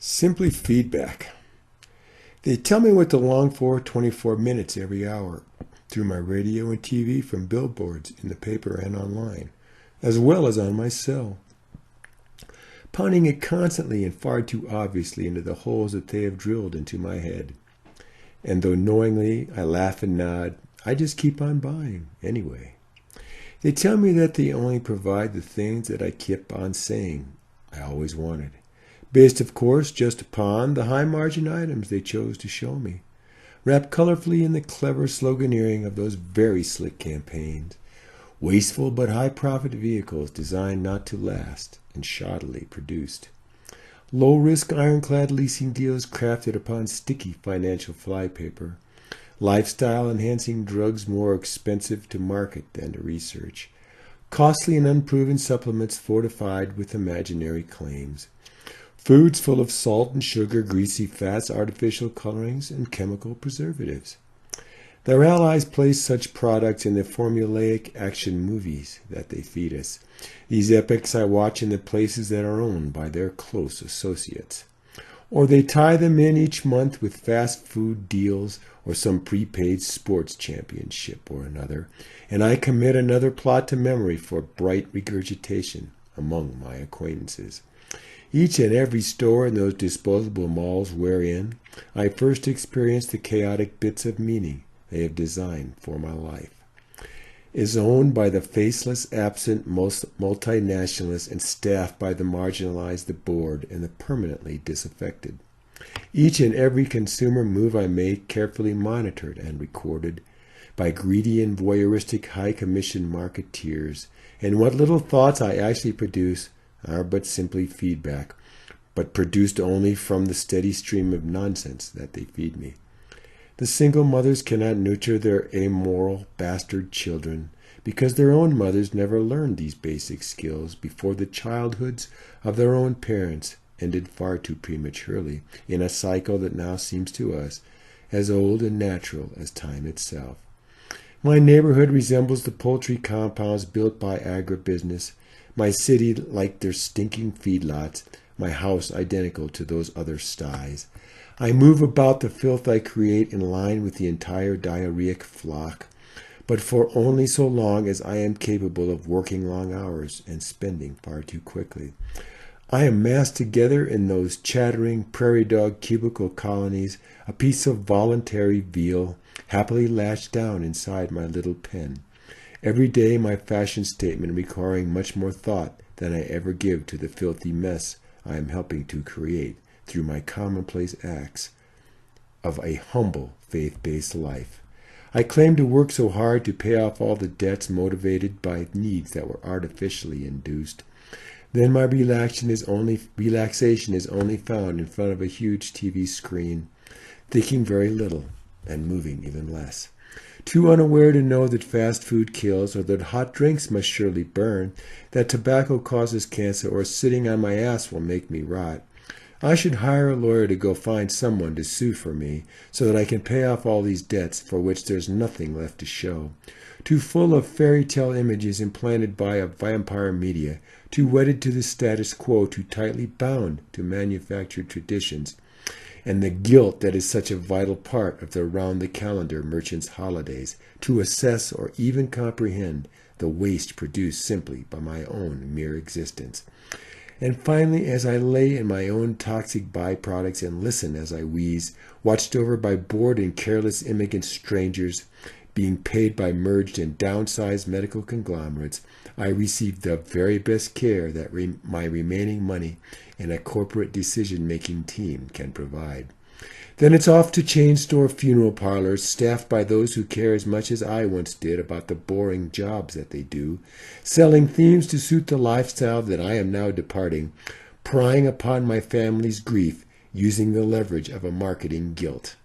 Simply feedback. They tell me what to long for 24 minutes every hour through my radio and TV, from billboards in the paper and online, as well as on my cell, pounding it constantly and far too obviously into the holes that they have drilled into my head. And though knowingly I laugh and nod, I just keep on buying anyway. They tell me that they only provide the things that I keep on saying I always wanted, based, of course, just upon the high-margin items they chose to show me, wrapped colorfully in the clever sloganeering of those very slick campaigns, wasteful but high-profit vehicles designed not to last and shoddily produced, low-risk ironclad leasing deals crafted upon sticky financial flypaper, lifestyle-enhancing drugs more expensive to market than to research, costly and unproven supplements fortified with imaginary claims, foods full of salt and sugar, greasy fats, artificial colorings, and chemical preservatives. Their allies place such products in the formulaic action movies that they feed us. These epics I watch in the places that are owned by their close associates. Or they tie them in each month with fast food deals or some prepaid sports championship or another, and I commit another plot to memory for bright regurgitation among my acquaintances. Each and every store in those disposable malls wherein I first experienced the chaotic bits of meaning they have designed for my life is owned by the faceless, absent multinationalists and staffed by the marginalized, the bored, and the permanently disaffected. Each and every consumer move I make carefully monitored and recorded by greedy and voyeuristic high-commission marketeers, and what little thoughts I actually produce are but simply feedback, but produced only from the steady stream of nonsense that they feed me. The single mothers cannot nurture their amoral bastard children because their own mothers never learned these basic skills before the childhoods of their own parents ended far too prematurely in a cycle that now seems to us as old and natural as time itself. My neighborhood resembles the poultry compounds built by agribusiness, my city like their stinking feedlots, my house identical to those other sties. I move about the filth I create in line with the entire diarrheic flock, but for only so long as I am capable of working long hours and spending far too quickly. I am massed together in those chattering prairie dog cubicle colonies, a piece of voluntary veal, happily lashed down inside my little pen. Every day my fashion statement requiring much more thought than I ever give to the filthy mess I am helping to create through my commonplace acts of a humble, faith-based life. I claim to work so hard to pay off all the debts motivated by needs that were artificially induced. Then my relaxation is only found in front of a huge TV screen, thinking very little and moving even less. Too unaware to know that fast food kills, or that hot drinks must surely burn, that tobacco causes cancer, or sitting on my ass will make me rot. I should hire a lawyer to go find someone to sue for me so that I can pay off all these debts for which there's nothing left to show. Too full of fairy tale images implanted by a vampire media, too wedded to the status quo, too tightly bound to manufactured traditions, and the guilt that is such a vital part of the round-the-calendar merchants' holidays, to assess or even comprehend the waste produced simply by my own mere existence. And finally, as I lay in my own toxic byproducts and listen as I wheeze, watched over by bored and careless immigrant strangers, being paid by merged and downsized medical conglomerates, I receive the very best care that my remaining money and a corporate decision-making team can provide. Then it's off to chain store funeral parlors, staffed by those who care as much as I once did about the boring jobs that they do, selling themes to suit the lifestyle that I am now departing, prying upon my family's grief, using the leverage of a marketing guilt.